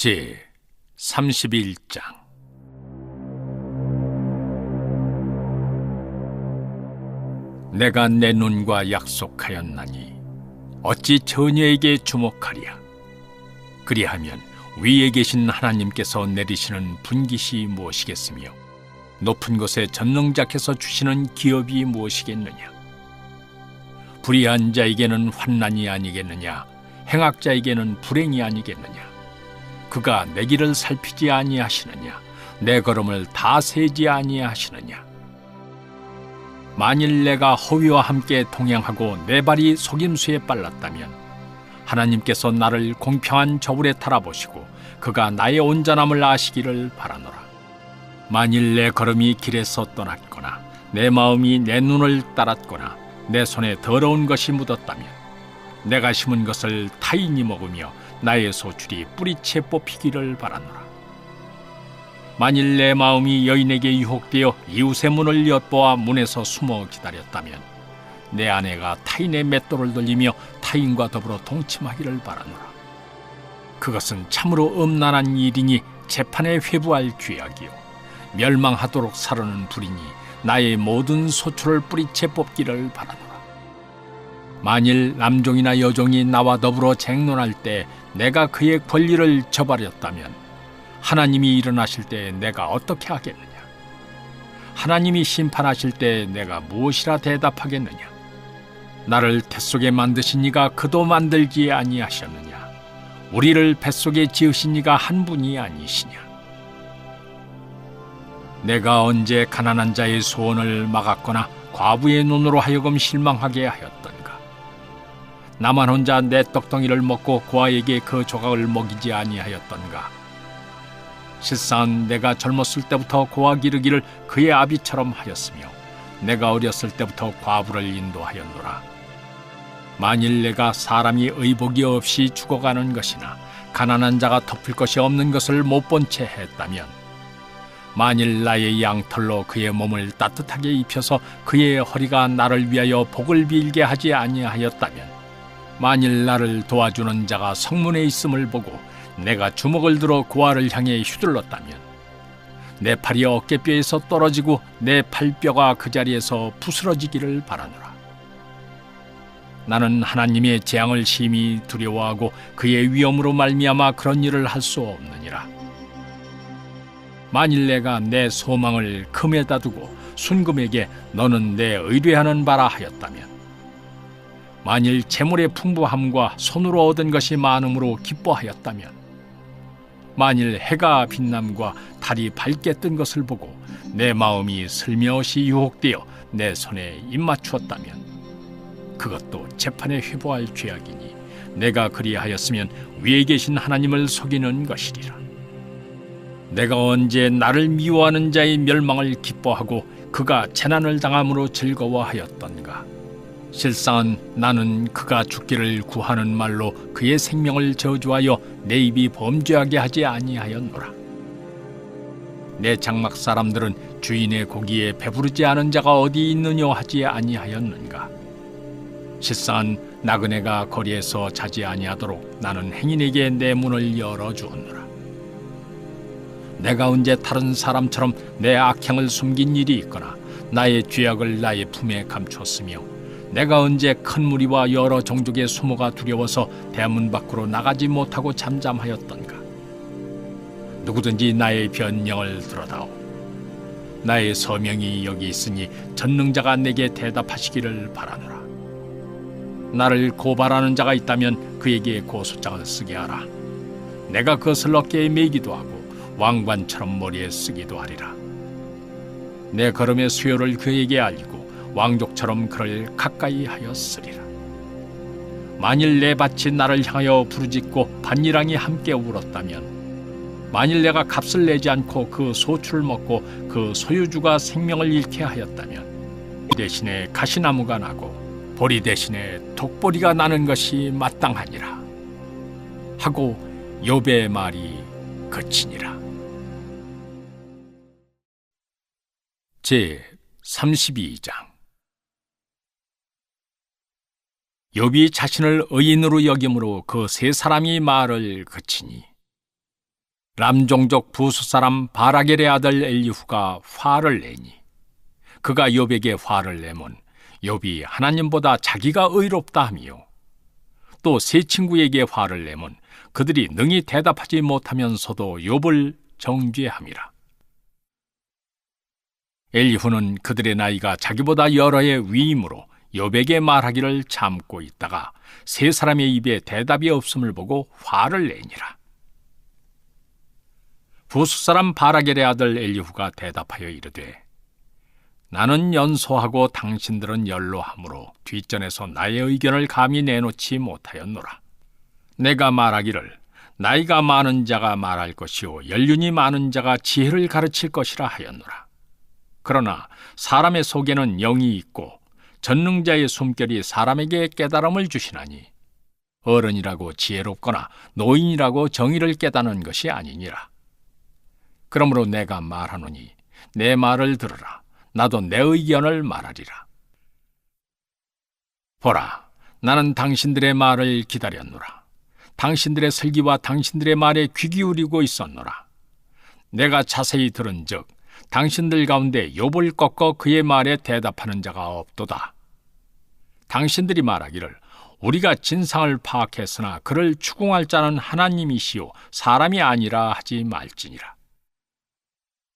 제 31장. 내가 내 눈과 약속하였나니 어찌 처녀에게 주목하랴. 그리하면 위에 계신 하나님께서 내리시는 분깃이 무엇이겠으며 높은 곳에 전능자께서 주시는 기업이 무엇이겠느냐. 불의한 자에게는 환난이 아니겠느냐, 행악자에게는 불행이 아니겠느냐. 그가 내 길을 살피지 아니하시느냐, 내 걸음을 다 세지 아니하시느냐. 만일 내가 허위와 함께 동행하고 내 발이 속임수에 빨랐다면 하나님께서 나를 공평한 저울에 달아보시고 그가 나의 온전함을 아시기를 바라노라. 만일 내 걸음이 길에서 떠났거나 내 마음이 내 눈을 따랐거나 내 손에 더러운 것이 묻었다면 내가 심은 것을 타인이 먹으며 나의 소출이 뿌리채 뽑히기를 바라노라. 만일 내 마음이 여인에게 유혹되어 이웃의 문을 엿보아 문에서 숨어 기다렸다면 내 아내가 타인의 맷돌을 돌리며 타인과 더불어 동침하기를 바라노라. 그것은 참으로 음란한 일이니 재판에 회부할 죄악이요 멸망하도록 사르는 불이니 나의 모든 소출을 뿌리채 뽑기를 바라노라. 만일 남종이나 여종이 나와 더불어 쟁론할 때 내가 그의 권리를 저버렸다면 하나님이 일어나실 때 내가 어떻게 하겠느냐? 하나님이 심판하실 때 내가 무엇이라 대답하겠느냐? 나를 뱃속에 만드신 이가 그도 만들지 아니하셨느냐? 우리를 뱃속에 지으신 이가 한 분이 아니시냐? 내가 언제 가난한 자의 소원을 막았거나 과부의 눈으로 하여금 실망하게 하였던가? 나만 혼자 내 떡덩이를 먹고 고아에게 그 조각을 먹이지 아니하였던가? 실상 내가 젊었을 때부터 고아 기르기를 그의 아비처럼 하였으며 내가 어렸을 때부터 과부를 인도하였노라. 만일 내가 사람이 의복이 없이 죽어가는 것이나 가난한 자가 덮을 것이 없는 것을 못 본 채 했다면, 만일 나의 양털로 그의 몸을 따뜻하게 입혀서 그의 허리가 나를 위하여 복을 빌게 하지 아니하였다면, 만일 나를 도와주는 자가 성문에 있음을 보고 내가 주먹을 들어 고아를 향해 휘둘렀다면 내 팔이 어깨뼈에서 떨어지고 내 팔뼈가 그 자리에서 부스러지기를 바라노라. 나는 하나님의 재앙을 심히 두려워하고 그의 위엄으로 말미암아 그런 일을 할 수 없느니라. 만일 내가 내 소망을 금에다 두고 순금에게 너는 내 의뢰하는 바라 하였다면, 만일 재물의 풍부함과 손으로 얻은 것이 많음으로 기뻐하였다면, 만일 해가 빛남과 달이 밝게 뜬 것을 보고 내 마음이 슬며시 유혹되어 내 손에 입맞추었다면 그것도 재판에 회부할 죄악이니 내가 그리하였으면 위에 계신 하나님을 속이는 것이리라. 내가 언제 나를 미워하는 자의 멸망을 기뻐하고 그가 재난을 당함으로 즐거워하였던가? 실상은 나는 그가 죽기를 구하는 말로 그의 생명을 저주하여 내 입이 범죄하게 하지 아니하였노라. 내 장막 사람들은 주인의 고기에 배부르지 않은 자가 어디 있느냐 하지 아니하였는가? 실상은 나그네가 거리에서 자지 아니하도록 나는 행인에게 내 문을 열어주었노라. 내가 언제 다른 사람처럼 내 악행을 숨긴 일이 있거나 나의 죄악을 나의 품에 감추었으며, 내가 언제 큰 무리와 여러 종족의 수모가 두려워서 대문 밖으로 나가지 못하고 잠잠하였던가? 누구든지 나의 변명을 들어다오. 나의 서명이 여기 있으니 전능자가 내게 대답하시기를 바라노라. 나를 고발하는 자가 있다면 그에게 고소장을 쓰게 하라. 내가 그것을 어깨에 매기도 하고 왕관처럼 머리에 쓰기도 하리라. 내 걸음의 수요를 그에게 알리고 왕족처럼 그를 가까이 하였으리라. 만일 내 밭이 나를 향하여 부르짖고 밭일랑이 함께 울었다면, 만일 내가 값을 내지 않고 그 소출을 먹고 그 소유주가 생명을 잃게 하였다면 대신에 가시나무가 나고 보리 대신에 독보리가 나는 것이 마땅하니라 하고 욥의 말이 그치니라. 제 32장. 욥이 자신을 의인으로 여김으로 그 세 사람이 말을 그치니 람종족 부스 사람 바라겔의 아들 엘리후가 화를 내니 그가 욥에게 화를 내면 욥이 하나님보다 자기가 의롭다 하며 또 세 친구에게 화를 내면 그들이 능히 대답하지 못하면서도 욥을 정죄함이라. 엘리후는 그들의 나이가 자기보다 여러 해 위임으로 욥에게 말하기를 참고 있다가 세 사람의 입에 대답이 없음을 보고 화를 내니라. 부스 사람 바라겔의 아들 엘리후가 대답하여 이르되 나는 연소하고 당신들은 연로하므로 뒷전에서 나의 의견을 감히 내놓지 못하였노라. 내가 말하기를 나이가 많은 자가 말할 것이요 연륜이 많은 자가 지혜를 가르칠 것이라 하였노라. 그러나 사람의 속에는 영이 있고 전능자의 숨결이 사람에게 깨달음을 주시나니 어른이라고 지혜롭거나 노인이라고 정의를 깨닫는 것이 아니니라. 그러므로 내가 말하노니 내 말을 들으라. 나도 내 의견을 말하리라. 보라, 나는 당신들의 말을 기다렸노라. 당신들의 설기와 당신들의 말에 귀 기울이고 있었노라. 내가 자세히 들은즉 당신들 가운데 욥을 꺾어 그의 말에 대답하는 자가 없도다. 당신들이 말하기를 우리가 진상을 파악했으나 그를 추궁할 자는 하나님이시요 사람이 아니라 하지 말지니라.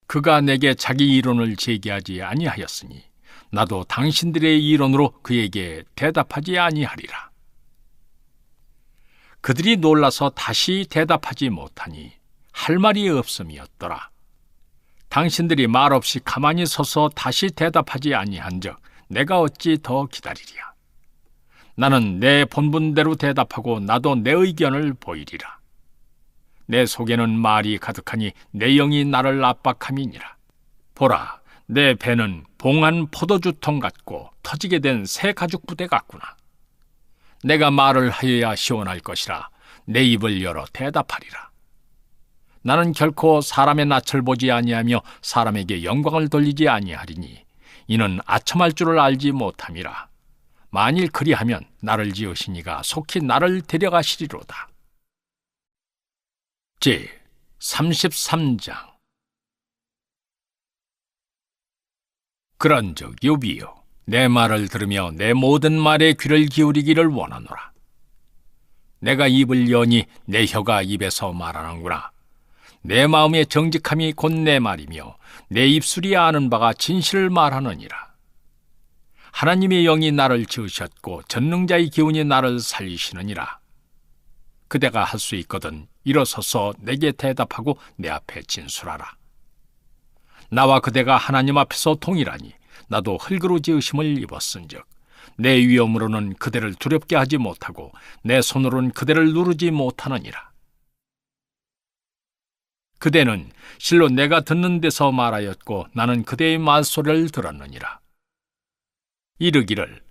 그가 내게 자기 이론을 제기하지 아니하였으니 나도 당신들의 이론으로 그에게 대답하지 아니하리라. 그들이 놀라서 다시 대답하지 못하니 할 말이 없음이었더라. 당신들이 말없이 가만히 서서 다시 대답하지 아니한즉 내가 어찌 더 기다리랴. 나는 내 본분대로 대답하고 나도 내 의견을 보이리라. 내 속에는 말이 가득하니 내 영이 나를 압박함이니라. 보라, 내 배는 봉한 포도주통 같고 터지게 된 새 가죽 부대 같구나. 내가 말을 하여야 시원할 것이라 내 입을 열어 대답하리라. 나는 결코 사람의 낯을 보지 아니하며 사람에게 영광을 돌리지 아니하리니 이는 아첨할 줄을 알지 못함이라. 만일 그리하면 나를 지으시니가 속히 나를 데려가시리로다. 제 33장. 그런즉 욥이여, 내 말을 들으며 내 모든 말에 귀를 기울이기를 원하노라. 내가 입을 여니 내 혀가 입에서 말하는구나. 내 마음의 정직함이 곧 내 말이며 내 입술이 아는 바가 진실을 말하느니라. 하나님의 영이 나를 지으셨고 전능자의 기운이 나를 살리시느니라. 그대가 할 수 있거든 일어서서 내게 대답하고 내 앞에 진술하라. 나와 그대가 하나님 앞에서 동일하니 나도 흙으로 지으심을 입었은즉 내 위엄으로는 그대를 두렵게 하지 못하고 내 손으로는 그대를 누르지 못하느니라. 그대는 실로 내가 듣는 데서 말하였고 나는 그대의 말소리를 들었느니라. 이르기를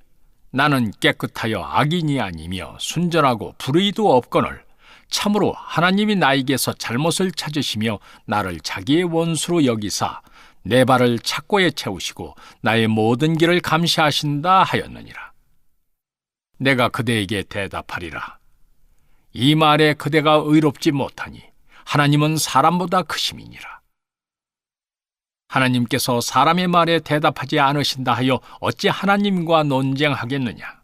나는 깨끗하여 악인이 아니며 순전하고 불의도 없거늘 참으로 하나님이 나에게서 잘못을 찾으시며 나를 자기의 원수로 여기사 내 발을 착고에 채우시고 나의 모든 길을 감시하신다 하였느니라. 내가 그대에게 대답하리라. 이 말에 그대가 의롭지 못하니 하나님은 사람보다 크심이니라. 하나님께서 사람의 말에 대답하지 않으신다 하여 어찌 하나님과 논쟁하겠느냐.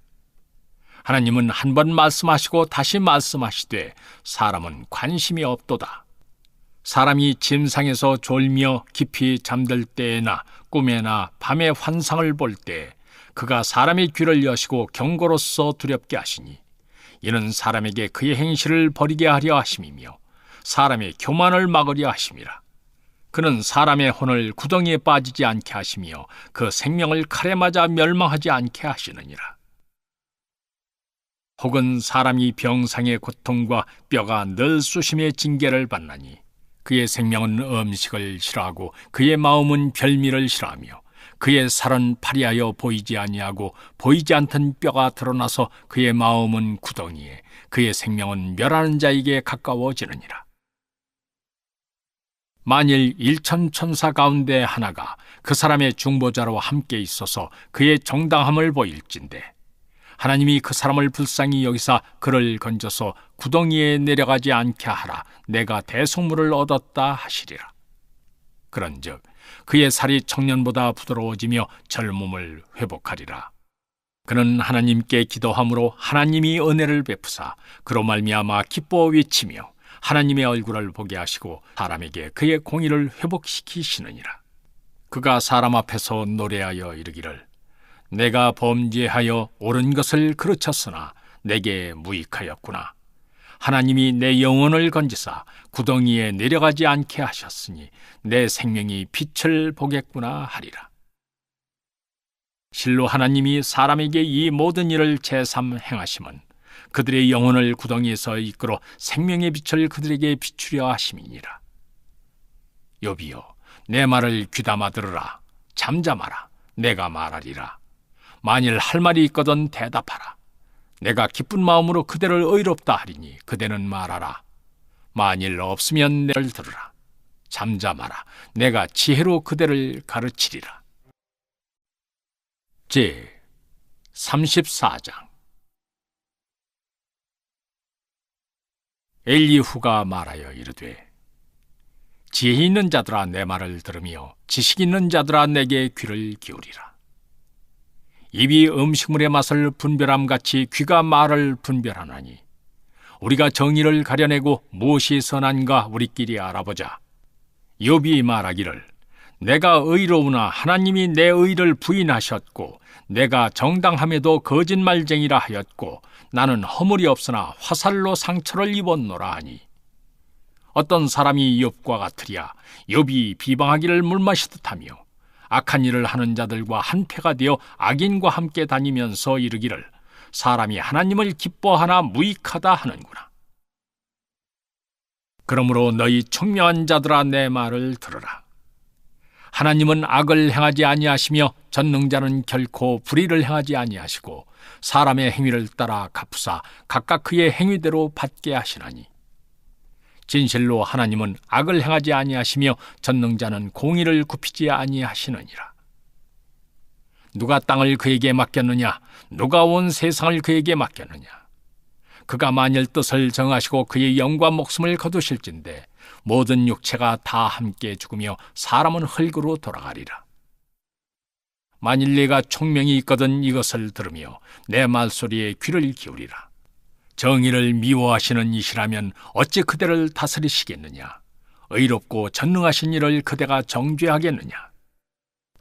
하나님은 한 번 말씀하시고 다시 말씀하시되 사람은 관심이 없도다. 사람이 침상에서 졸며 깊이 잠들 때에나 꿈에나 밤에 환상을 볼 때 그가 사람의 귀를 여시고 경고로서 두렵게 하시니 이는 사람에게 그의 행실을 버리게 하려 하심이며 사람의 교만을 막으려 하심이라. 그는 사람의 혼을 구덩이에 빠지지 않게 하시며 그 생명을 칼에 맞아 멸망하지 않게 하시느니라. 혹은 사람이 병상의 고통과 뼈가 늘 수심의 징계를 받나니 그의 생명은 음식을 싫어하고 그의 마음은 별미를 싫어하며 그의 살은 파리하여 보이지 아니하고 보이지 않던 뼈가 드러나서 그의 마음은 구덩이에 그의 생명은 멸하는 자에게 가까워지느니라. 만일 일천천사 가운데 하나가 그 사람의 중보자로 함께 있어서 그의 정당함을 보일진대 하나님이 그 사람을 불쌍히 여기사 그를 건져서 구덩이에 내려가지 않게 하라. 내가 대속물을 얻었다 하시리라. 그런즉 그의 살이 청년보다 부드러워지며 젊음을 회복하리라. 그는 하나님께 기도함으로 하나님이 은혜를 베푸사 그로 말미암아 기뻐 외치며 하나님의 얼굴을 보게 하시고 사람에게 그의 공의를 회복시키시느니라. 그가 사람 앞에서 노래하여 이르기를 내가 범죄하여 옳은 것을 그르쳤으나 내게 무익하였구나. 하나님이 내 영혼을 건지사 구덩이에 내려가지 않게 하셨으니 내 생명이 빛을 보겠구나 하리라. 실로 하나님이 사람에게 이 모든 일을 제삼 행하심은 그들의 영혼을 구덩이에서 이끌어 생명의 빛을 그들에게 비추려 하심이니라. 욥이여, 내 말을 귀담아 들으라. 잠잠하라. 내가 말하리라. 만일 할 말이 있거든 대답하라. 내가 기쁜 마음으로 그대를 의롭다 하리니 그대는 말하라. 만일 없으면 내를 들으라. 잠잠하라. 내가 지혜로 그대를 가르치리라. 제 34장. 엘리후가 말하여 이르되 지혜 있는 자들아 내 말을 들으며 지식 있는 자들아 내게 귀를 기울이라. 입이 음식물의 맛을 분별함같이 귀가 말을 분별하나니 우리가 정의를 가려내고 무엇이 선한가 우리끼리 알아보자. 욥이 말하기를 내가 의로우나 하나님이 내 의를 부인하셨고 내가 정당함에도 거짓말쟁이라 하였고 나는 허물이 없으나 화살로 상처를 입었노라 하니 어떤 사람이 욥과 같으랴. 욥이 비방하기를 물마시듯 하며 악한 일을 하는 자들과 한패가 되어 악인과 함께 다니면서 이르기를 사람이 하나님을 기뻐하나 무익하다 하는구나. 그러므로 너희 총명한 자들아 내 말을 들으라. 하나님은 악을 행하지 아니하시며 전능자는 결코 불의를 행하지 아니하시고 사람의 행위를 따라 갚으사 각각 그의 행위대로 받게 하시나니 진실로 하나님은 악을 행하지 아니하시며 전능자는 공의를 굽히지 아니하시느니라. 누가 땅을 그에게 맡겼느냐? 누가 온 세상을 그에게 맡겼느냐? 그가 만일 뜻을 정하시고 그의 영과 목숨을 거두실진데 모든 육체가 다 함께 죽으며 사람은 흙으로 돌아가리라. 만일 네가 총명이 있거든 이것을 들으며 내 말소리에 귀를 기울이라. 정의를 미워하시는 이시라면 어찌 그대를 다스리시겠느냐? 의롭고 전능하신 이를 그대가 정죄하겠느냐?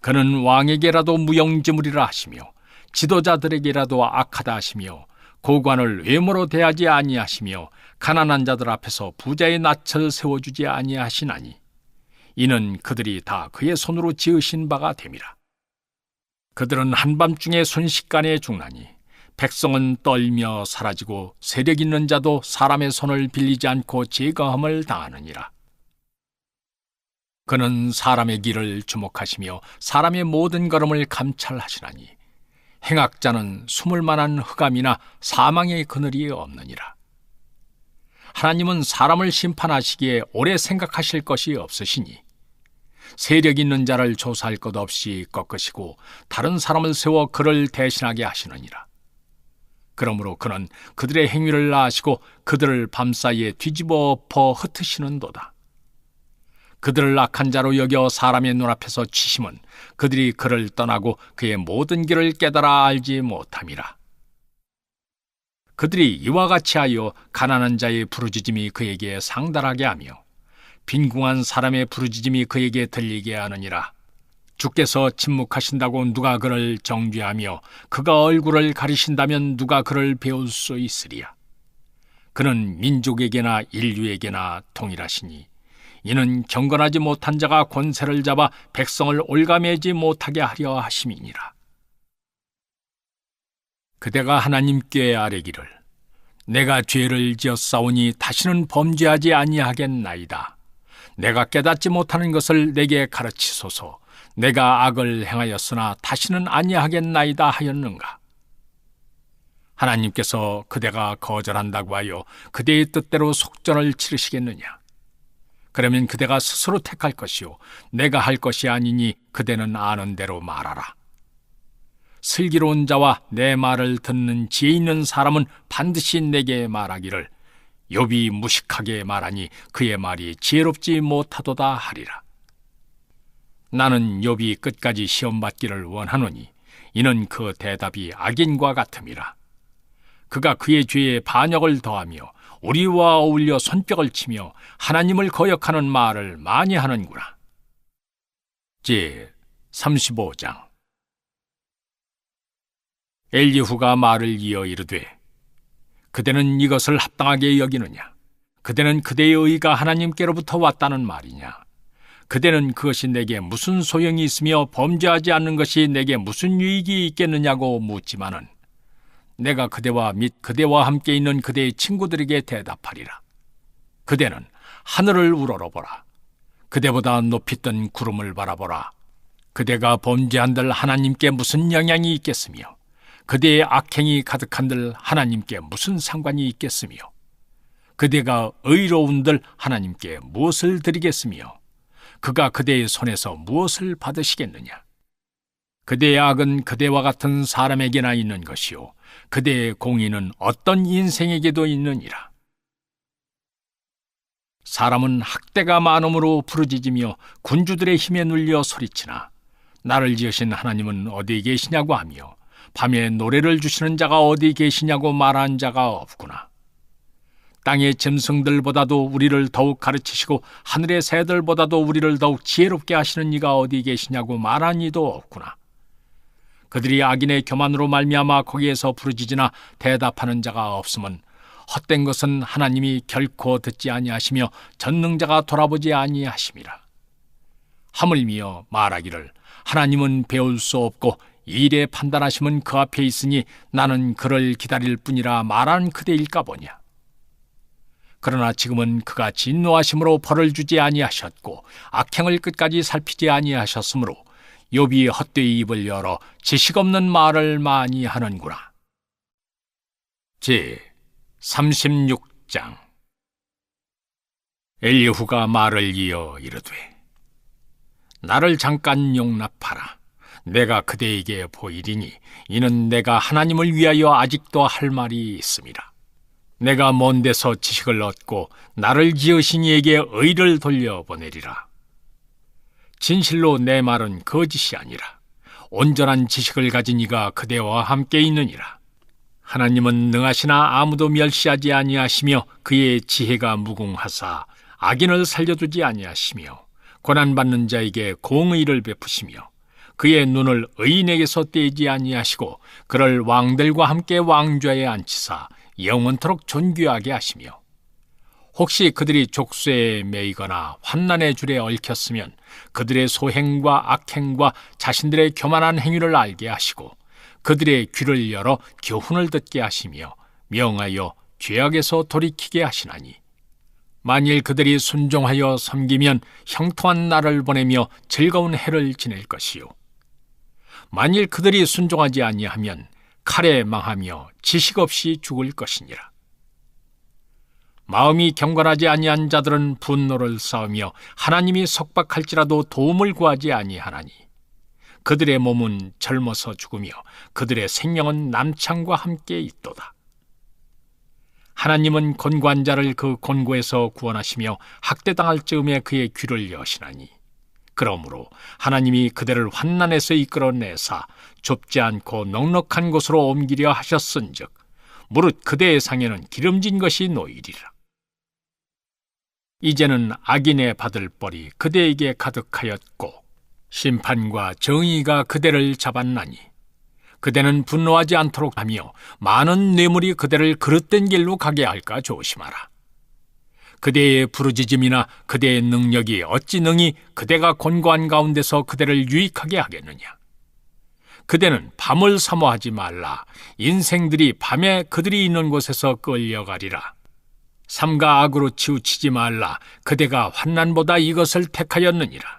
그는 왕에게라도 무용지물이라 하시며 지도자들에게라도 악하다 하시며 고관을 외모로 대하지 아니하시며 가난한 자들 앞에서 부자의 낯을 세워주지 아니하시나니 이는 그들이 다 그의 손으로 지으신 바가 됨이라. 그들은 한밤중에 순식간에 죽나니 백성은 떨며 사라지고 세력 있는 자도 사람의 손을 빌리지 않고 제거함을 당하느니라. 그는 사람의 길을 주목하시며 사람의 모든 걸음을 감찰하시나니 행악자는 숨을 만한 흑암이나 사망의 그늘이 없느니라. 하나님은 사람을 심판하시기에 오래 생각하실 것이 없으시니 세력 있는 자를 조사할 것 없이 꺾으시고 다른 사람을 세워 그를 대신하게 하시느니라. 그러므로 그는 그들의 행위를 아시고 그들을 밤사이에 뒤집어 엎어 흩으시는도다. 그들을 악한 자로 여겨 사람의 눈앞에서 치심은 그들이 그를 떠나고 그의 모든 길을 깨달아 알지 못함이라. 그들이 이와 같이 하여 가난한 자의 부르짖음이 그에게 상달하게 하며 빈궁한 사람의 부르짖음이 그에게 들리게 하느니라. 주께서 침묵하신다고 누가 그를 정죄하며 그가 얼굴을 가리신다면 누가 그를 배울 수 있으리야. 그는 민족에게나 인류에게나 동일하시니 이는 경건하지 못한 자가 권세를 잡아 백성을 올가매지 못하게 하려 하심이니라. 그대가 하나님께 아뢰기를 내가 죄를 지었사오니 다시는 범죄하지 아니하겠나이다. 내가 깨닫지 못하는 것을 내게 가르치소서. 내가 악을 행하였으나 다시는 아니하겠나이다 하였는가? 하나님께서 그대가 거절한다고 하여 그대의 뜻대로 속전을 치르시겠느냐? 그러면 그대가 스스로 택할 것이요 내가 할 것이 아니니 그대는 아는 대로 말하라. 슬기로운 자와 내 말을 듣는 지혜 있는 사람은 반드시 내게 말하기를 욥이 무식하게 말하니 그의 말이 지혜롭지 못하도다 하리라. 나는 욥이 끝까지 시험받기를 원하노니 이는 그 대답이 악인과 같음이라. 그가 그의 죄에 반역을 더하며 우리와 어울려 손뼉을 치며 하나님을 거역하는 말을 많이 하는구나. 제 35장. 엘리후가 말을 이어 이르되 그대는 이것을 합당하게 여기느냐? 그대는 그대의 의가 하나님께로부터 왔다는 말이냐? 그대는 그것이 내게 무슨 소용이 있으며 범죄하지 않는 것이 내게 무슨 유익이 있겠느냐고 묻지만은 내가 그대와 및 그대와 함께 있는 그대의 친구들에게 대답하리라. 그대는 하늘을 우러러보라. 그대보다 높이 뜬 구름을 바라보라. 그대가 범죄한들 하나님께 무슨 영향이 있겠으며 그대의 악행이 가득한들 하나님께 무슨 상관이 있겠으며 그대가 의로운들 하나님께 무엇을 드리겠으며 그가 그대의 손에서 무엇을 받으시겠느냐? 그대의 악은 그대와 같은 사람에게나 있는 것이요 그대의 공의는 어떤 인생에게도 있느니라. 사람은 학대가 많음으로 부르짖으며 군주들의 힘에 눌려 소리치나 나를 지으신 하나님은 어디 계시냐고 하며 밤에 노래를 주시는 자가 어디 계시냐고 말한 자가 없구나. 땅의 짐승들보다도 우리를 더욱 가르치시고 하늘의 새들보다도 우리를 더욱 지혜롭게 하시는 이가 어디 계시냐고 말한 이도 없구나. 그들이 악인의 교만으로 말미암아 거기에서 부르짖으나 대답하는 자가 없음은 헛된 것은 하나님이 결코 듣지 아니하시며 전능자가 돌아보지 아니하심이라. 하물며 말하기를 하나님은 배울 수 없고 일에 판단하심은 그 앞에 있으니 나는 그를 기다릴 뿐이라 말한 그대일까 보냐. 그러나 지금은 그가 진노하심으로 벌을 주지 아니하셨고 악행을 끝까지 살피지 아니하셨으므로 욥이 헛되이 입을 열어 지식 없는 말을 많이 하는구나. 제 36장. 엘리후가 말을 이어 이르되 나를 잠깐 용납하라. 내가 그대에게 보이리니 이는 내가 하나님을 위하여 아직도 할 말이 있음이라. 내가 먼 데서 지식을 얻고 나를 지으신 이에게 의를 돌려보내리라. 진실로 내 말은 거짓이 아니라 온전한 지식을 가진 이가 그대와 함께 있느니라. 하나님은 능하시나 아무도 멸시하지 아니하시며 그의 지혜가 무궁하사 악인을 살려두지 아니하시며 고난받는 자에게 공의를 베푸시며 그의 눈을 의인에게서 떼지 아니하시고 그를 왕들과 함께 왕좌에 앉히사 영원토록 존귀하게 하시며 혹시 그들이 족쇄에 매이거나 환난의 줄에 얽혔으면 그들의 소행과 악행과 자신들의 교만한 행위를 알게 하시고 그들의 귀를 열어 교훈을 듣게 하시며 명하여 죄악에서 돌이키게 하시나니 만일 그들이 순종하여 섬기면 형통한 날을 보내며 즐거운 해를 지낼 것이요 만일 그들이 순종하지 아니하면 칼에 망하며 지식 없이 죽을 것이니라. 마음이 경건하지 아니한 자들은 분노를 쌓으며 하나님이 속박할지라도 도움을 구하지 아니하나니 그들의 몸은 젊어서 죽으며 그들의 생명은 남창과 함께 있도다. 하나님은 곤고한 자를 그 곤고에서 구원하시며 학대당할 즈음에 그의 귀를 여시나니 그러므로 하나님이 그들을 환난에서 이끌어내사 좁지 않고 넉넉한 곳으로 옮기려 하셨은즉 무릇 그대의 상에는 기름진 것이 놓이리라. 이제는 악인의 받을 벌이 그대에게 가득하였고 심판과 정의가 그대를 잡았나니 그대는 분노하지 않도록 하며 많은 뇌물이 그대를 그릇된 길로 가게 할까 조심하라. 그대의 부르짖음이나 그대의 능력이 어찌 능히 그대가 곤고한 가운데서 그대를 유익하게 하겠느냐. 그대는 밤을 사모하지 말라. 인생들이 밤에 그들이 있는 곳에서 끌려가리라. 삼가 악으로 치우치지 말라. 그대가 환난보다 이것을 택하였느니라.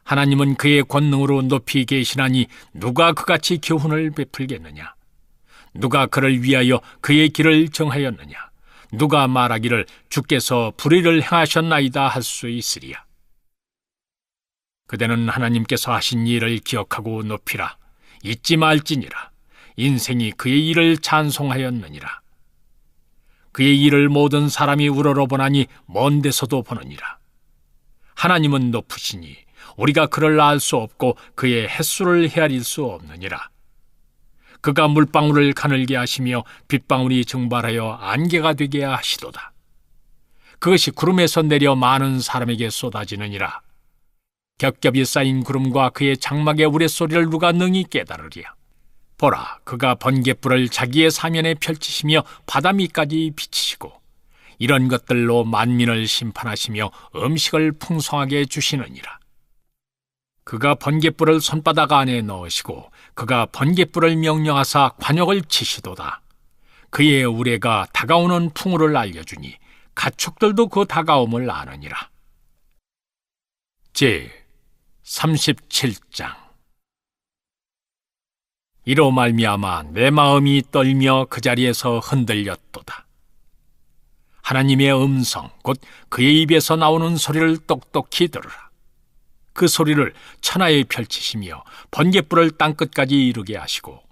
하나님은 그의 권능으로 높이 계시나니 누가 그같이 교훈을 베풀겠느냐. 누가 그를 위하여 그의 길을 정하였느냐. 누가 말하기를 주께서 불의를 행하셨나이다 할 수 있으리야. 그대는 하나님께서 하신 일을 기억하고 높이라. 잊지 말지니라. 인생이 그의 일을 찬송하였느니라. 그의 일을 모든 사람이 우러러보나니 먼 데서도 보느니라. 하나님은 높으시니 우리가 그를 알 수 없고 그의 햇수를 헤아릴 수 없느니라. 그가 물방울을 가늘게 하시며 빗방울이 증발하여 안개가 되게 하시도다. 그것이 구름에서 내려 많은 사람에게 쏟아지느니라. 겹겹이 쌓인 구름과 그의 장막의 우레소리를 누가 능히 깨달으랴. 보라, 그가 번갯불을 자기의 사면에 펼치시며 바다 밑까지 비치시고 이런 것들로 만민을 심판하시며 음식을 풍성하게 주시느니라. 그가 번갯불을 손바닥 안에 넣으시고 그가 번갯불을 명령하사 관역을 치시도다. 그의 우레가 다가오는 풍우를 알려주니 가축들도 그 다가옴을 아느니라. 제 37장. 이로 말미암아 내 마음이 떨며 그 자리에서 흔들렸도다. 하나님의 음성, 곧 그의 입에서 나오는 소리를 똑똑히 들으라. 그 소리를 천하에 펼치시며 번갯불을 땅끝까지 이르게 하시고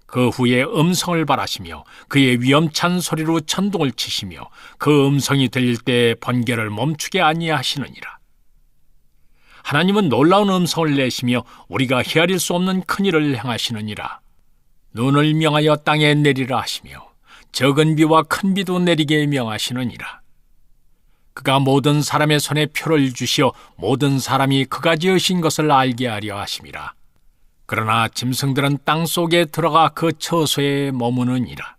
그 후에 음성을 발하시며 그의 위엄찬 소리로 천둥을 치시며 그 음성이 들릴 때 번개를 멈추게 아니하시느니라. 하나님은 놀라운 음성을 내시며 우리가 헤아릴 수 없는 큰 일을 행하시느니라. 눈을 명하여 땅에 내리라 하시며 적은 비와 큰 비도 내리게 명하시느니라. 그가 모든 사람의 손에 표를 주시어 모든 사람이 그가 지으신 것을 알게 하려 하심이라. 그러나 짐승들은 땅 속에 들어가 그 처소에 머무느니라.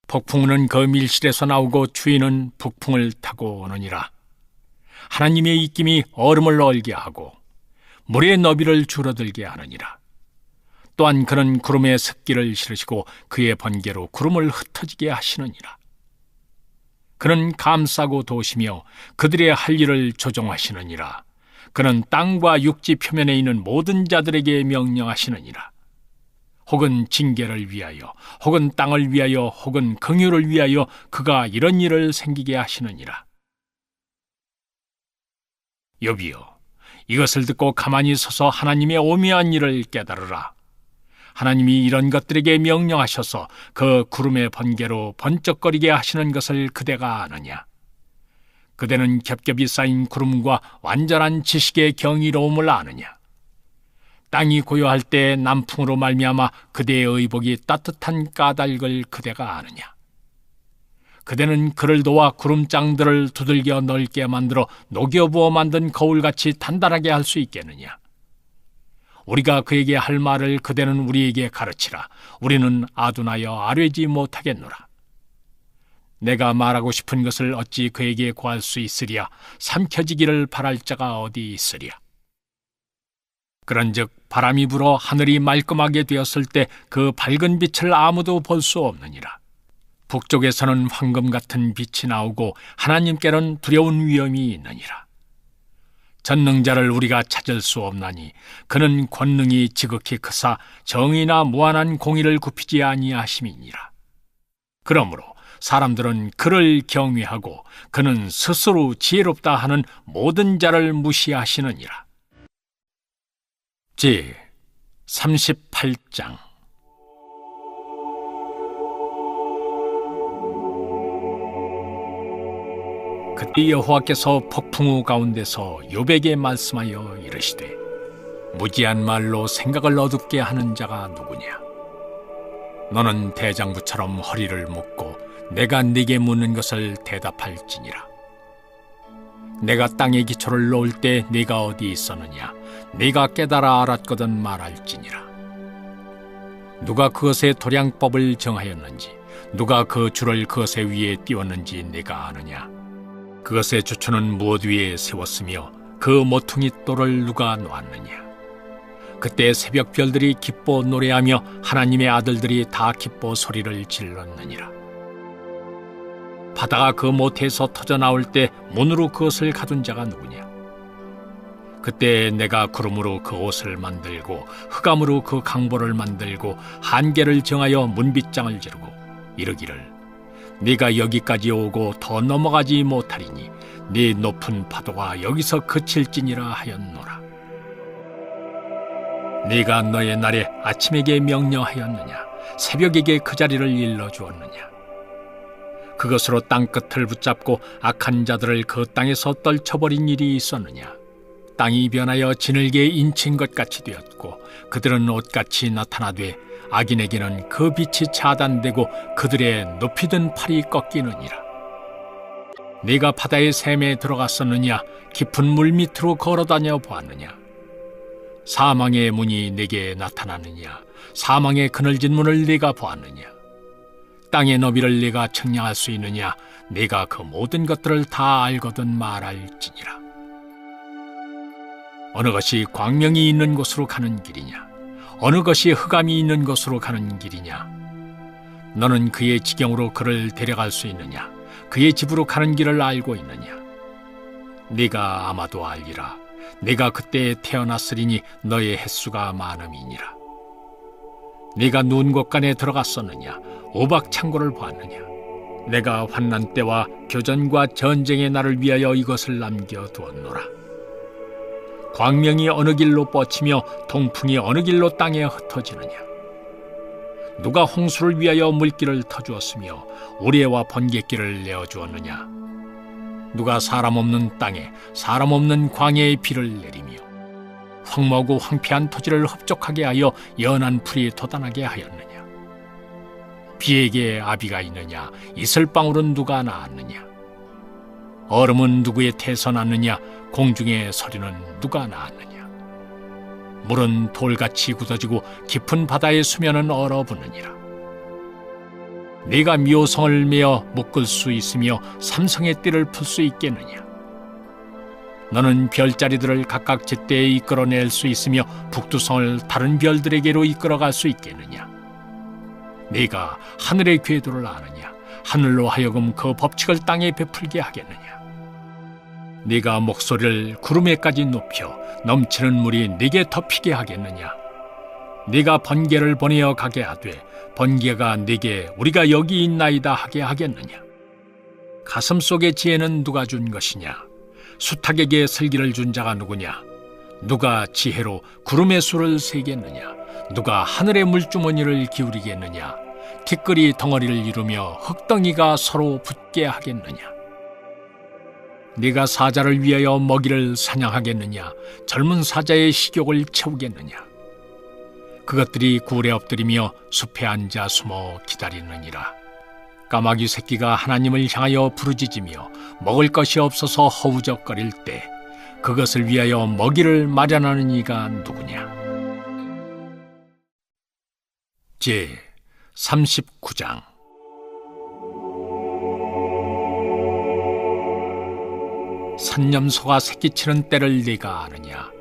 폭풍우는 그 밀실에서 나오고 추위는 북풍을 타고 오느니라. 하나님의 입김이 얼음을 얼게 하고 물의 너비를 줄어들게 하느니라. 또한 그는 구름에 습기를 실으시고 그의 번개로 구름을 흩어지게 하시느니라. 그는 감싸고 도시며 그들의 할 일을 조종하시느니라. 그는 땅과 육지 표면에 있는 모든 자들에게 명령하시느니라. 혹은 징계를 위하여, 혹은 땅을 위하여, 혹은 긍휼을 위하여 그가 이런 일을 생기게 하시느니라. 여비여, 이것을 듣고 가만히 서서 하나님의 오묘한 일을 깨달으라. 하나님이 이런 것들에게 명령하셔서 그 구름의 번개로 번쩍거리게 하시는 것을 그대가 아느냐? 그대는 겹겹이 쌓인 구름과 완전한 지식의 경이로움을 아느냐? 땅이 고요할 때 남풍으로 말미암아 그대의 의복이 따뜻한 까닭을 그대가 아느냐? 그대는 그를 도와 구름장들을 두들겨 넓게 만들어 녹여부어 만든 거울같이 단단하게 할 수 있겠느냐? 우리가 그에게 할 말을 그대는 우리에게 가르치라. 우리는 아둔하여 아뢰지 못하겠노라. 내가 말하고 싶은 것을 어찌 그에게 구할 수 있으랴? 삼켜지기를 바랄 자가 어디 있으랴? 그런즉 바람이 불어 하늘이 말끔하게 되었을 때 그 밝은 빛을 아무도 볼 수 없느니라. 북쪽에서는 황금 같은 빛이 나오고 하나님께는 두려운 위엄이 있느니라. 전능자를 우리가 찾을 수 없나니 그는 권능이 지극히 크사 정의나 무한한 공의를 굽히지 아니하심이니라. 그러므로 사람들은 그를 경외하고 그는 스스로 지혜롭다 하는 모든 자를 무시하시느니라. 제 38장. 그때 여호와께서 폭풍우 가운데서 욥에게 말씀하여 이르시되 무지한 말로 생각을 어둡게 하는 자가 누구냐? 너는 대장부처럼 허리를 묶고 내가 네게 묻는 것을 대답할지니라. 내가 땅에 기초를 놓을 때 네가 어디 있었느냐? 네가 깨달아 알았거든 말할지니라. 누가 그것의 도량법을 정하였는지, 누가 그 줄을 그것의 위에 띄웠는지 네가 아느냐? 그것의 주추는 무엇 위에 세웠으며 그 모퉁이 돌을 누가 놓았느냐? 그때 새벽 별들이 기뻐 노래하며 하나님의 아들들이 다 기뻐 소리를 질렀느니라. 바다가 그 모태에서 터져 나올 때 문으로 그것을 가둔 자가 누구냐? 그때 내가 구름으로 그 옷을 만들고 흑암으로 그 강보를 만들고 한계를 정하여 문빗장을 지르고 이르기를 네가 여기까지 오고 더 넘어가지 못하리니 네 높은 파도가 여기서 그칠지니라 하였노라. 네가 너의 날에 아침에게 명령하였느냐? 새벽에게 그 자리를 일러주었느냐? 그것으로 땅끝을 붙잡고 악한 자들을 그 땅에서 떨쳐버린 일이 있었느냐? 땅이 변하여 지늘개에 인친 것 같이 되었고 그들은 옷같이 나타나되 악인에게는 그 빛이 차단되고 그들의 높이 든 팔이 꺾이느니라. 네가 바다의 샘에 들어갔었느냐? 깊은 물 밑으로 걸어다녀 보았느냐? 사망의 문이 네게 나타나느냐? 사망의 그늘진 문을 네가 보았느냐? 땅의 너비를 네가 측량할 수 있느냐? 네가 그 모든 것들을 다 알거든 말할지니라. 어느 것이 광명이 있는 곳으로 가는 길이냐? 어느 것이 흑암이 있는 곳으로 가는 길이냐? 너는 그의 지경으로 그를 데려갈 수 있느냐? 그의 집으로 가는 길을 알고 있느냐? 네가 아마도 알리라. 네가 그때에 태어났으리니 너의 횟수가 많음이니라. 네가 누운 곳간에 들어갔었느냐? 오박 창고를 보았느냐? 내가 환난 때와 교전과 전쟁의 날을 위하여 이것을 남겨두었노라. 광명이 어느 길로 뻗치며 동풍이 어느 길로 땅에 흩어지느냐? 누가 홍수를 위하여 물길을 터주었으며 우레와 번갯길을 내어주었느냐? 누가 사람 없는 땅에 사람 없는 광야에 비를 내리며 황무하고 황폐한 토지를 흡족하게 하여 연한 풀이 돋아나게 하였느냐? 비에게 아비가 있느냐? 이슬방울은 누가 낳았느냐? 얼음은 누구의 태에서 났느냐? 공중의 서리는 누가 낳았느냐? 물은 돌같이 굳어지고 깊은 바다의 수면은 얼어붙느니라. 네가 묘성을 메어 묶을 수 있으며 삼성의 띠를 풀 수 있겠느냐? 너는 별자리들을 각각 제때에 이끌어낼 수 있으며 북두성을 다른 별들에게로 이끌어갈 수 있겠느냐? 네가 하늘의 궤도를 아느냐? 하늘로 하여금 그 법칙을 땅에 베풀게 하겠느냐? 네가 목소리를 구름에까지 높여 넘치는 물이 네게 덮이게 하겠느냐? 네가 번개를 보내어 가게 하되 번개가 네게 우리가 여기 있나이다 하게 하겠느냐? 가슴 속의 지혜는 누가 준 것이냐? 수탉에게 슬기를 준 자가 누구냐? 누가 지혜로 구름의 수를 세겠느냐? 누가 하늘의 물주머니를 기울이겠느냐? 티끌이 덩어리를 이루며 흙덩이가 서로 붙게 하겠느냐? 네가 사자를 위하여 먹이를 사냥하겠느냐? 젊은 사자의 식욕을 채우겠느냐? 그것들이 굴에 엎드리며 숲에 앉아 숨어 기다리느니라. 까마귀 새끼가 하나님을 향하여 부르짖으며 먹을 것이 없어서 허우적거릴 때 그것을 위하여 먹이를 마련하는 이가 누구냐? 제 39장. 산염소가 새끼치는 때를 네가 아느냐?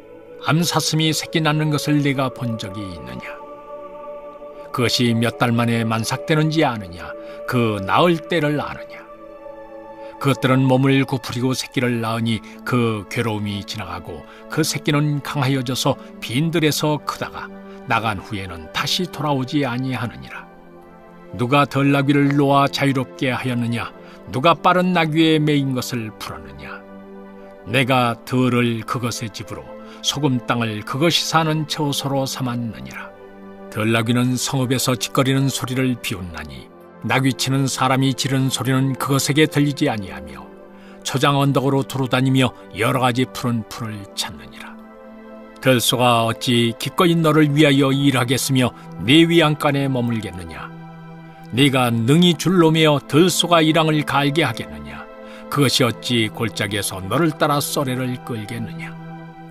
암사슴이 새끼 낳는 것을 네가 본 적이 있느냐? 그것이 몇 달 만에 만삭되는지 아느냐? 그 낳을 때를 아느냐? 그것들은 몸을 구부리고 새끼를 낳으니 그 괴로움이 지나가고 그 새끼는 강하여져서 빈들에서 크다가 나간 후에는 다시 돌아오지 아니하느니라. 누가 덜나귀를 놓아 자유롭게 하였느냐? 누가 빠른 나귀에 매인 것을 풀었느냐? 내가 들을 그것의 집으로 소금 땅을 그것이 사는 처소로 삼았느니라. 덜나귀는 성읍에서 짓거리는 소리를 비웃나니 나귀치는 사람이 지르는 소리는 그것에게 들리지 아니하며 초장 언덕으로 두루다니며 여러 가지 푸른 풀을 찾느니라. 들소가 어찌 기꺼이 너를 위하여 일하겠으며 네 위안간에 머물겠느냐? 네가 능히 줄로 매어 들소가 이랑을 갈게 하겠느냐? 그것이 어찌 골짜기에서 너를 따라 쏘래를 끌겠느냐?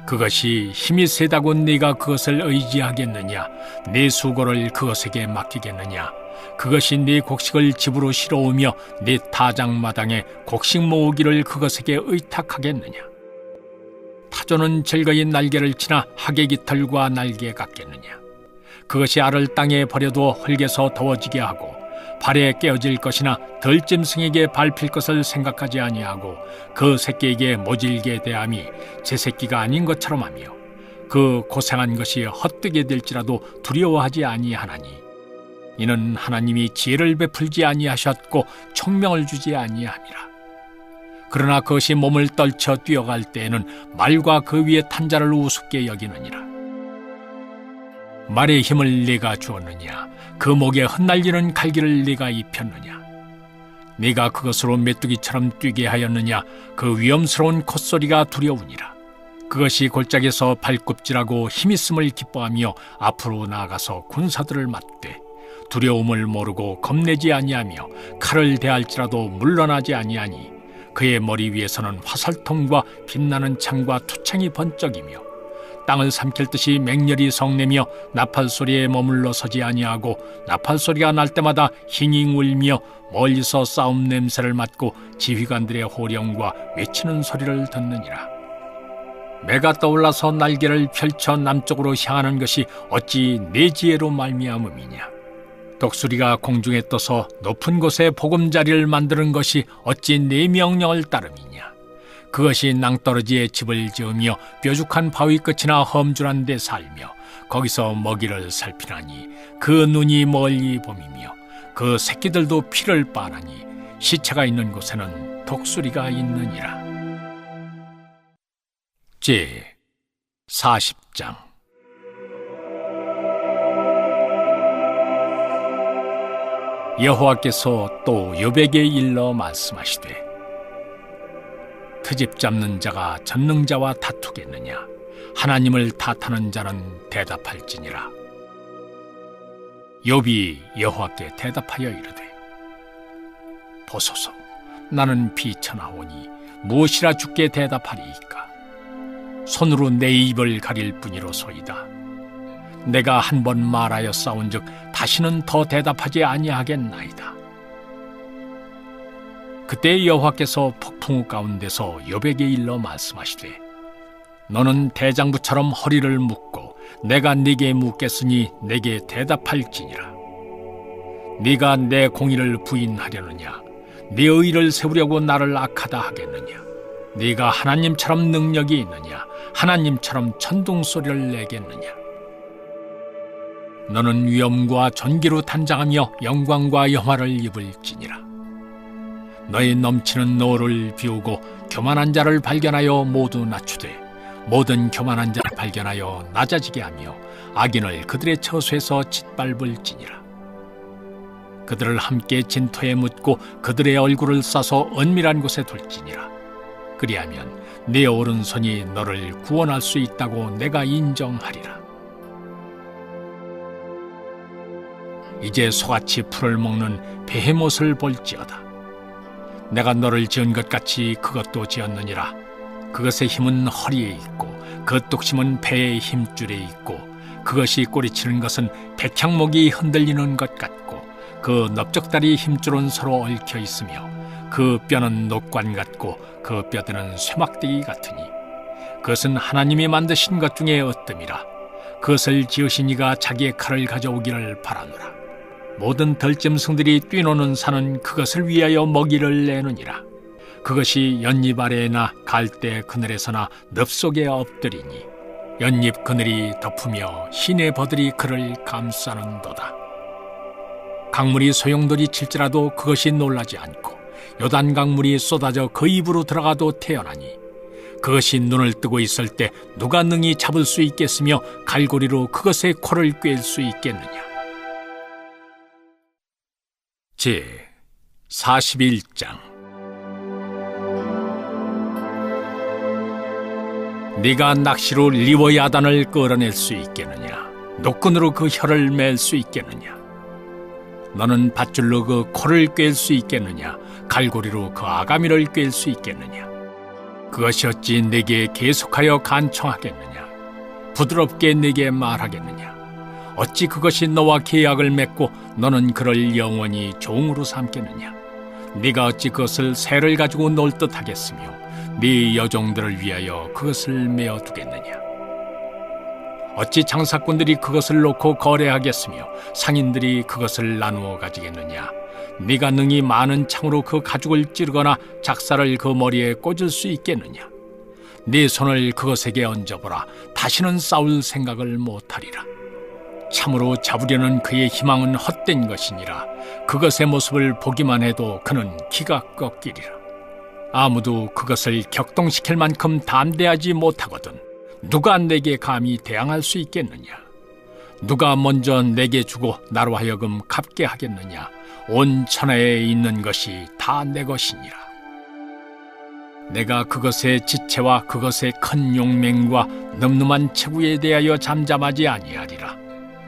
그것이 힘이 세다고 네가 그것을 의지하겠느냐? 네 수고를 그것에게 맡기겠느냐? 그것이 네 곡식을 집으로 실어오며 네 타작마당에 곡식 모으기를 그것에게 의탁하겠느냐? 타조는 즐거이 날개를 치나 하계 깃털과 날개 같겠느냐? 그것이 알을 땅에 버려도 흙에서 더워지게 하고 발에 깨어질 것이나 덜짐승에게 밟힐 것을 생각하지 아니하고 그 새끼에게 모질게 대함이 제 새끼가 아닌 것처럼 하며 그 고생한 것이 헛되게 될지라도 두려워하지 아니하나니 이는 하나님이 지혜를 베풀지 아니하셨고 총명을 주지 아니함이라. 그러나 그것이 몸을 떨쳐 뛰어갈 때에는 말과 그 위에 탄 자를 우습게 여기느니라. 말의 힘을 네가 주었느냐? 그 목에 흩날리는 갈기를 네가 입혔느냐? 네가 그것으로 메뚜기처럼 뛰게 하였느냐? 그 위험스러운 콧소리가 두려우니라. 그것이 골짜기에서 발굽질하고 힘있음을 기뻐하며 앞으로 나아가서 군사들을 맞되 두려움을 모르고 겁내지 아니하며 칼을 대할지라도 물러나지 아니하니 그의 머리 위에서는 화살통과 빛나는 창과 투창이 번쩍이며 땅을 삼킬 듯이 맹렬히 성내며 나팔 소리에 머물러 서지 아니하고 나팔 소리가 날 때마다 힝힝 울며 멀리서 싸움 냄새를 맡고 지휘관들의 호령과 외치는 소리를 듣느니라. 매가 떠올라서 날개를 펼쳐 남쪽으로 향하는 것이 어찌 내 지혜로 말미암음이냐? 독수리가 공중에 떠서 높은 곳에 보금자리를 만드는 것이 어찌 내 명령을 따름이냐? 그것이 낭떠러지에 집을 지으며 뾰족한 바위 끝이나 험준한 데 살며 거기서 먹이를 살피나니 그 눈이 멀리 봄이며 그 새끼들도 피를 빠나니 시체가 있는 곳에는 독수리가 있느니라. 제 40장. 여호와께서 또 욥에게 일러 말씀하시되 트집 잡는 자가 전능자와 다투겠느냐? 하나님을 탓하는 자는 대답할지니라. 욥이 여호와께 대답하여 이르되 보소서, 나는 비천하오니 무엇이라 주께 대답하리이까? 손으로 내 입을 가릴 뿐이로소이다. 내가 한 번 말하여 싸운즉 다시는 더 대답하지 아니하겠나이다. 그때 여호와께서 폭풍우 가운데서 욥에게 일러 말씀하시되 너는 대장부처럼 허리를 묶고 내가 네게 묻겠으니 내게 대답할지니라. 네가 내 공의를 부인하려느냐? 네 의를 세우려고 나를 악하다 하겠느냐? 네가 하나님처럼 능력이 있느냐? 하나님처럼 천둥소리를 내겠느냐? 너는 위엄과 존귀로 단장하며 영광과 영화를 입을지니라. 너의 넘치는 노를 비우고 교만한 자를 발견하여 모두 낮추되 모든 교만한 자를 발견하여 낮아지게 하며 악인을 그들의 처소에서 짓밟을지니라. 그들을 함께 진토에 묻고 그들의 얼굴을 싸서 은밀한 곳에 둘지니라. 그리하면 네 오른손이 너를 구원할 수 있다고 내가 인정하리라. 이제 소같이 풀을 먹는 베헤못을 볼지어다. 내가 너를 지은 것 같이 그것도 지었느니라. 그것의 힘은 허리에 있고 그 뚝심은 배의 힘줄에 있고 그것이 꼬리치는 것은 백향목이 흔들리는 것 같고 그 넓적다리 힘줄은 서로 얽혀 있으며 그 뼈는 녹관 같고 그 뼈대는 쇠막대기 같으니 그것은 하나님이 만드신 것 중에 으뜸이라. 그것을 지으신 이가 자기의 칼을 가져오기를 바라노라. 모든 들짐승들이 뛰노는 산은 그것을 위하여 먹이를 내느니라. 그것이 연잎 아래에나 갈대 그늘에서나 늪 속에 엎드리니 연잎 그늘이 덮으며 시내 버들이 그를 감싸는도다. 강물이 소용돌이 칠지라도 그것이 놀라지 않고 요단 강물이 쏟아져 그 입으로 들어가도 태어나니 그것이 눈을 뜨고 있을 때 누가 능히 잡을 수 있겠으며 갈고리로 그것의 코를 꿰일 수 있겠느냐. 제 41장. 네가 낚시로 리워야단을 끌어낼 수 있겠느냐? 노끈으로 그 혀를 맬 수 있겠느냐? 너는 밧줄로 그 코를 꿰일 수 있겠느냐? 갈고리로 그 아가미를 꿰일 수 있겠느냐? 그것이 어찌 네게 계속하여 간청하겠느냐? 부드럽게 네게 말하겠느냐? 어찌 그것이 너와 계약을 맺고 너는 그를 영원히 종으로 삼겠느냐? 네가 어찌 그것을 새를 가지고 놀 듯 하겠으며 네 여종들을 위하여 그것을 메어두겠느냐? 어찌 장사꾼들이 그것을 놓고 거래하겠으며 상인들이 그것을 나누어 가지겠느냐? 네가 능히 많은 창으로 그 가죽을 찌르거나 작사를 그 머리에 꽂을 수 있겠느냐? 네 손을 그것에게 얹어보라. 다시는 싸울 생각을 못하리라. 참으로 잡으려는 그의 희망은 헛된 것이니라. 그것의 모습을 보기만 해도 그는 기가 꺾이리라. 아무도 그것을 격동시킬 만큼 담대하지 못하거든 누가 내게 감히 대항할 수 있겠느냐? 누가 먼저 내게 주고 나로 하여금 갚게 하겠느냐? 온 천하에 있는 것이 다 내 것이니라. 내가 그것의 지체와 그것의 큰 용맹과 늠름한 체구에 대하여 잠잠하지 아니하리라.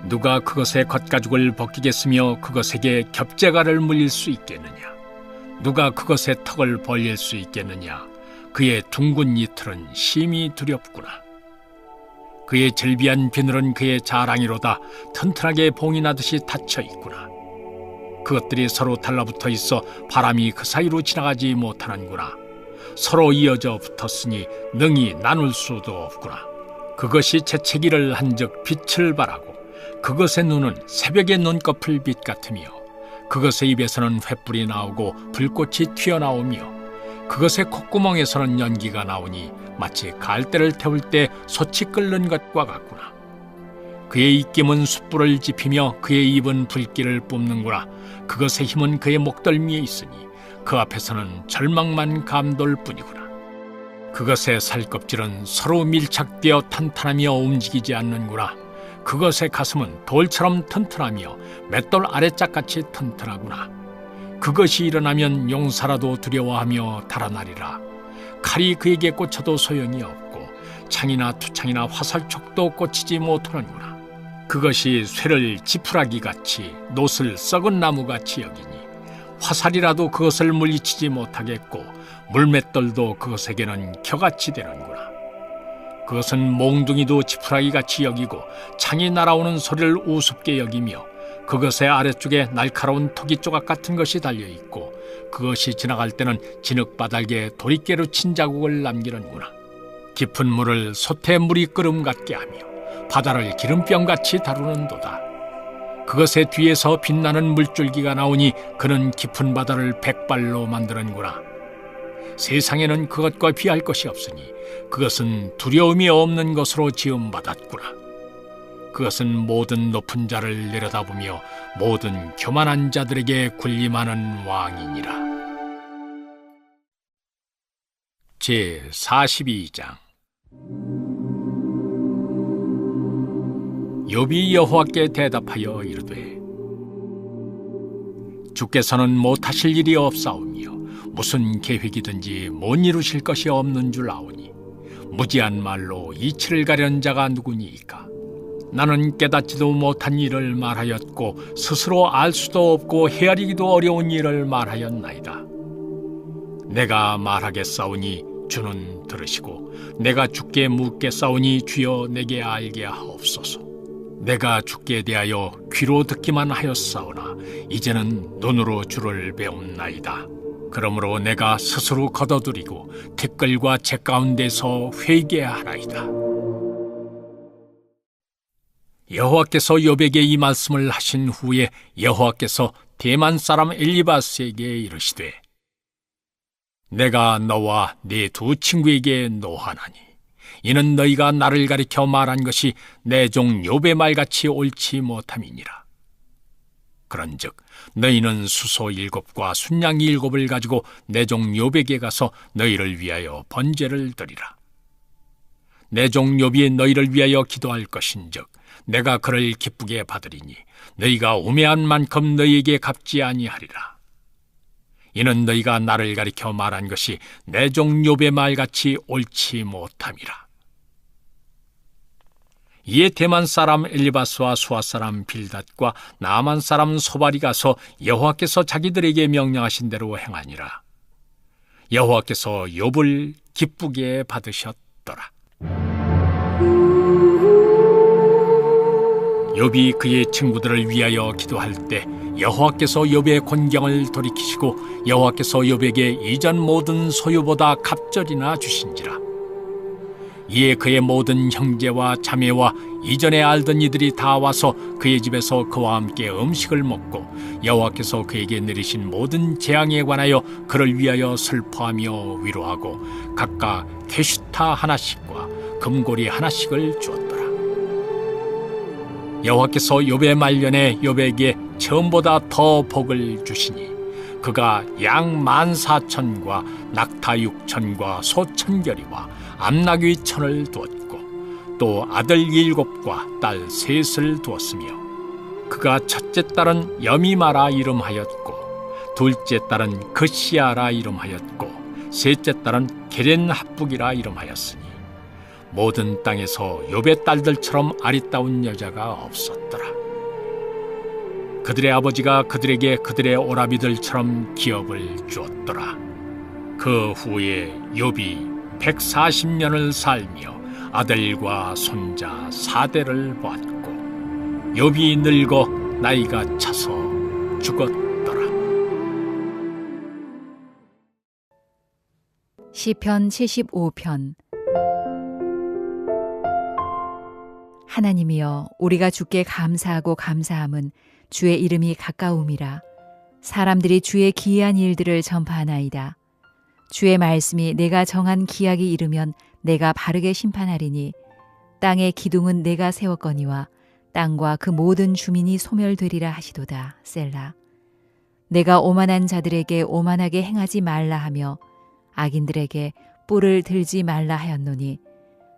누가 그것의 겉가죽을 벗기겠으며 그것에게 겹재갈을 물릴 수 있겠느냐? 누가 그것의 턱을 벌릴 수 있겠느냐? 그의 둥근 이틀은 심히 두렵구나. 그의 절비한 비늘은 그의 자랑이로다. 튼튼하게 봉이 나듯이 닫혀 있구나. 그것들이 서로 달라붙어 있어 바람이 그 사이로 지나가지 못하는구나. 서로 이어져 붙었으니 능히 나눌 수도 없구나. 그것이 재채기를 한즉 빛을 발하고 그것의 눈은 새벽의 눈꺼풀 빛 같으며 그것의 입에서는 횃불이 나오고 불꽃이 튀어나오며 그것의 콧구멍에서는 연기가 나오니 마치 갈대를 태울 때 솥이 끓는 것과 같구나. 그의 입김은 숯불을 지피며 그의 입은 불길을 뿜는구나. 그것의 힘은 그의 목덜미에 있으니 그 앞에서는 절망만 감돌 뿐이구나. 그것의 살껍질은 서로 밀착되어 탄탄하며 움직이지 않는구나. 그것의 가슴은 돌처럼 튼튼하며 맷돌 아래짝같이 튼튼하구나. 그것이 일어나면 용사라도 두려워하며 달아나리라. 칼이 그에게 꽂혀도 소용이 없고 창이나 투창이나 화살촉도 꽂히지 못하는구나. 그것이 쇠를 지푸라기같이 노슬 썩은 나무같이 여기니 화살이라도 그것을 물리치지 못하겠고 물맷돌도 그것에게는 겨같이 되는구나. 그것은 몽둥이도 지푸라기같이 여기고 창이 날아오는 소리를 우습게 여기며 그것의 아래쪽에 날카로운 토기 조각 같은 것이 달려있고 그것이 지나갈 때는 진흙바닥에 도리깨로 친 자국을 남기는구나. 깊은 물을 솥에 물이 끓음 같게 하며 바다를 기름병같이 다루는도다. 그것의 뒤에서 빛나는 물줄기가 나오니 그는 깊은 바다를 백발로 만드는구나. 세상에는 그것과 비할 것이 없으니 그것은 두려움이 없는 것으로 지음받았구나. 그것은 모든 높은 자를 내려다보며 모든 교만한 자들에게 군림하는 왕이니라. 제42장. 욥이 여호와께 대답하여 이르되 주께서는 못하실 일이 없사오며 무슨 계획이든지 못 이루실 것이 없는 줄 아오니 무지한 말로 이치를 가려는 자가 누구니이까. 나는 깨닫지도 못한 일을 말하였고 스스로 알 수도 없고 헤아리기도 어려운 일을 말하였나이다. 내가 말하겠사오니 주는 들으시고 내가 주께 묻겠사오니 주여 내게 알게 하옵소서. 내가 주께 대하여 귀로 듣기만 하였사오나 이제는 눈으로 주를 배움나이다. 그러므로 내가 스스로 걷어들이고 티끌과 재 가운데서 회개하나이다. 여호와께서 욥에게 이 말씀을 하신 후에 여호와께서 대만 사람 엘리바스에게 이르시되 내가 너와 네 두 친구에게 노하나니 이는 너희가 나를 가리켜 말한 것이 내 종 욥의 말같이 옳지 못함이니라. 그런즉 너희는 수소 7과 순양 7을 가지고 내 종 욥에게 가서 너희를 위하여 번제를 드리라. 내 종 욥이 너희를 위하여 기도할 것인즉 내가 그를 기쁘게 받으리니 너희가 우매한 만큼 너희에게 갚지 아니하리라. 이는 너희가 나를 가리켜 말한 것이 내 종 욥의 말같이 옳지 못함이라. 이에 대만 사람 엘리바스와 수아 사람 빌닷과 나만 사람 소발이 가서 여호와께서 자기들에게 명령하신 대로 행하니라. 여호와께서 욥을 기쁘게 받으셨더라. 욥이 그의 친구들을 위하여 기도할 때 여호와께서 욥의 곤경을 돌이키시고 여호와께서 욥에게 이전 모든 소유보다 갑절이나 주신지라. 이에 그의 모든 형제와 자매와 이전에 알던 이들이 다 와서 그의 집에서 그와 함께 음식을 먹고 여호와께서 그에게 내리신 모든 재앙에 관하여 그를 위하여 슬퍼하며 위로하고 각각 게슈타 하나씩과 금고리 하나씩을 주었더라. 여호와께서 욥의 말년에 욥에게 처음보다 더 복을 주시니 그가 양 14,000과 낙타 6,000과 소 1,000결이와 암나귀 1,000을 두었고 또 아들 7과 딸 3을 두었으며 그가 첫째 딸은 여미마라 이름하였고 둘째 딸은 그시아라 이름하였고 셋째 딸은 게렌합북이라 이름하였으니 모든 땅에서 욥의 딸들처럼 아리따운 여자가 없었더라. 그들의 아버지가 그들에게 그들의 오라비들처럼 기업을 주었더라. 그 후에 욥이 140년을 살며 아들과 손자 4대를 보았고 욥이 늙어 나이가 차서 죽었더라. 시편 75편. 하나님이여, 우리가 주께 감사하고 감사함은 주의 이름이 가까움이라. 사람들이 주의 기이한 일들을 전파하나이다. 주의 말씀이 내가 정한 기약이 이르면 내가 바르게 심판하리니 땅의 기둥은 내가 세웠거니와 땅과 그 모든 주민이 소멸되리라 하시도다. 셀라. 내가 오만한 자들에게 오만하게 행하지 말라 하며 악인들에게 뿔을 들지 말라 하였노니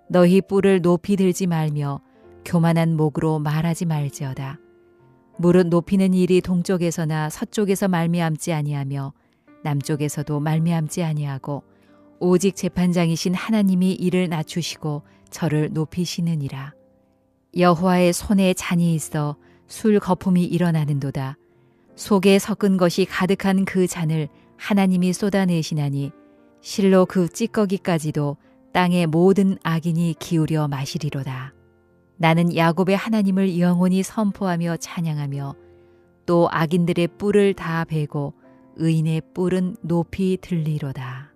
너희 뿔을 높이 들지 말며 교만한 목으로 말하지 말지어다. 무릇 높이는 일이 동쪽에서나 서쪽에서 말미암지 아니하며 남쪽에서도 말미암지 아니하고 오직 재판장이신 하나님이 이를 낮추시고 저를 높이시느니라. 여호와의 손에 잔이 있어 술 거품이 일어나는도다. 속에 섞은 것이 가득한 그 잔을 하나님이 쏟아내시나니 실로 그 찌꺼기까지도 땅의 모든 악인이 기울여 마시리로다. 나는 야곱의 하나님을 영원히 선포하며 찬양하며 또 악인들의 뿔을 다 베고 의인의 뿔은 높이 들리로다.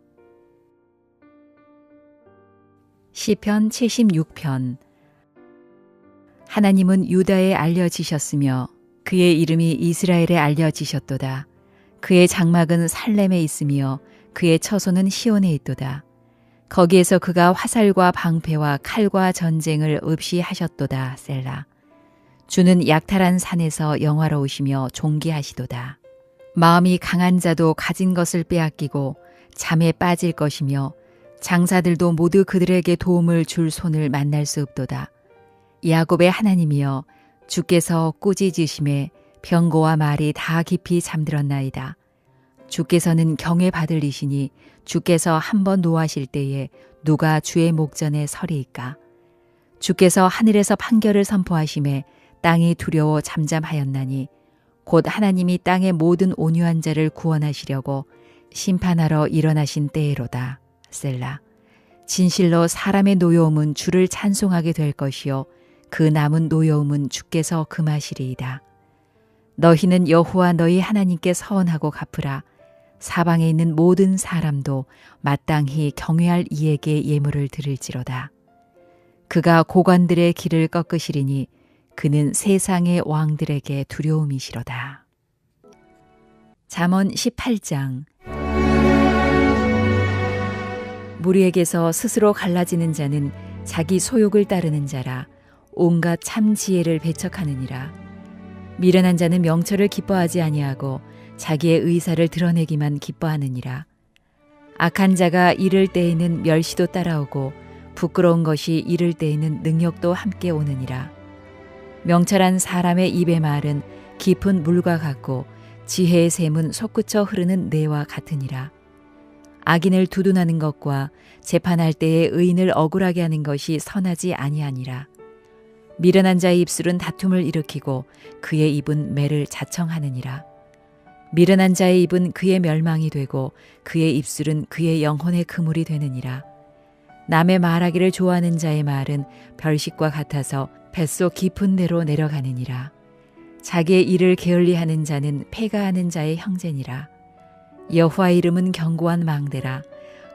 시편 76편. 하나님은 유다에 알려지셨으며 그의 이름이 이스라엘에 알려지셨도다. 그의 장막은 살렘에 있으며 그의 처소는 시온에 있도다. 거기에서 그가 화살과 방패와 칼과 전쟁을 없이 하셨도다. 셀라. 주는 약탈한 산에서 영화로우시며 존귀하시도다. 마음이 강한 자도 가진 것을 빼앗기고 잠에 빠질 것이며 장사들도 모두 그들에게 도움을 줄 손을 만날 수 없도다. 야곱의 하나님이여, 주께서 꾸짖으심에 병고와 말이 다 깊이 잠들었나이다. 주께서는 경외 받으리시니 주께서 한번 노하실 때에 누가 주의 목전에 서리이까. 주께서 하늘에서 판결을 선포하심에 땅이 두려워 잠잠하였나니 곧 하나님이 땅의 모든 온유한 자를 구원하시려고 심판하러 일어나신 때에로다. 셀라. 진실로 사람의 노여움은 주를 찬송하게 될 것이요 그 남은 노여움은 주께서 금하시리이다. 너희는 여호와 너희 하나님께 서원하고 갚으라. 사방에 있는 모든 사람도 마땅히 경외할 이에게 예물을 드릴지로다. 그가 고관들의 길을 꺾으시리니 그는 세상의 왕들에게 두려움이시로다. 잠언 18장. 무리에게서 스스로 갈라지는 자는 자기 소욕을 따르는 자라. 온갖 참 지혜를 배척하느니라. 미련한 자는 명철을 기뻐하지 아니하고 자기의 의사를 드러내기만 기뻐하느니라. 악한 자가 이를 때에는 멸시도 따라오고 부끄러운 것이 이를 때에는 능욕도 함께 오느니라. 명철한 사람의 입의 말은 깊은 물과 같고 지혜의 샘은 솟구쳐 흐르는 내와 같으니라. 악인을 두둔하는 것과 재판할 때에 의인을 억울하게 하는 것이 선하지 아니하니라. 미련한 자의 입술은 다툼을 일으키고 그의 입은 매를 자청하느니라. 미련한 자의 입은 그의 멸망이 되고 그의 입술은 그의 영혼의 그물이 되느니라. 남의 말하기를 좋아하는 자의 말은 별식과 같아서 뱃속 깊은 데로 내려가느니라. 자기의 일을 게을리하는 자는 패가하는 자의 형제니라. 여호와의 이름은 견고한 망대라.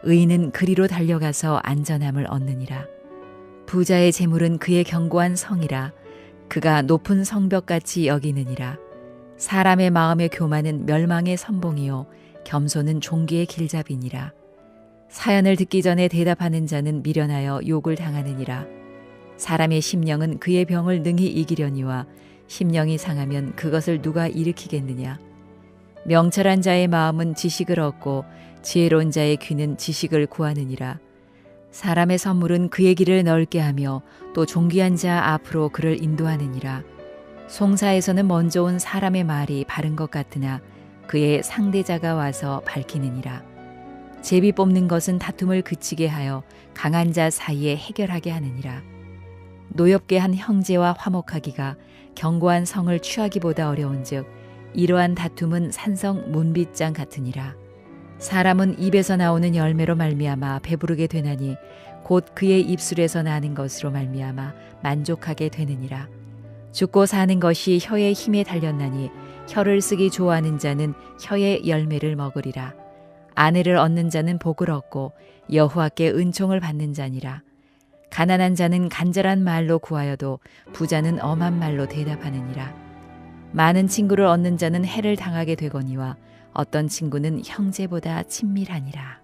의인은 그리로 달려가서 안전함을 얻느니라. 부자의 재물은 그의 견고한 성이라. 그가 높은 성벽같이 여기느니라. 사람의 마음의 교만은 멸망의 선봉이요 겸손은 종기의 길잡이니라. 사연을 듣기 전에 대답하는 자는 미련하여 욕을 당하느니라. 사람의 심령은 그의 병을 능히 이기려니와 심령이 상하면 그것을 누가 일으키겠느냐. 명철한 자의 마음은 지식을 얻고 지혜로운 자의 귀는 지식을 구하느니라. 사람의 선물은 그의 길을 넓게 하며 또 존귀한 자 앞으로 그를 인도하느니라. 송사에서는 먼저 온 사람의 말이 바른 것 같으나 그의 상대자가 와서 밝히느니라. 제비 뽑는 것은 다툼을 그치게 하여 강한 자 사이에 해결하게 하느니라. 노엽게 한 형제와 화목하기가 견고한 성을 취하기보다 어려운즉 이러한 다툼은 산성 문빗장 같으니라. 사람은 입에서 나오는 열매로 말미암아 배부르게 되나니 곧 그의 입술에서 나는 것으로 말미암아 만족하게 되느니라. 죽고 사는 것이 혀의 힘에 달렸나니 혀를 쓰기 좋아하는 자는 혀의 열매를 먹으리라. 아내를 얻는 자는 복을 얻고 여호와께 은총을 받는 자니라. 가난한 자는 간절한 말로 구하여도 부자는 엄한 말로 대답하느니라. 많은 친구를 얻는 자는 해를 당하게 되거니와 어떤 친구는 형제보다 친밀하니라.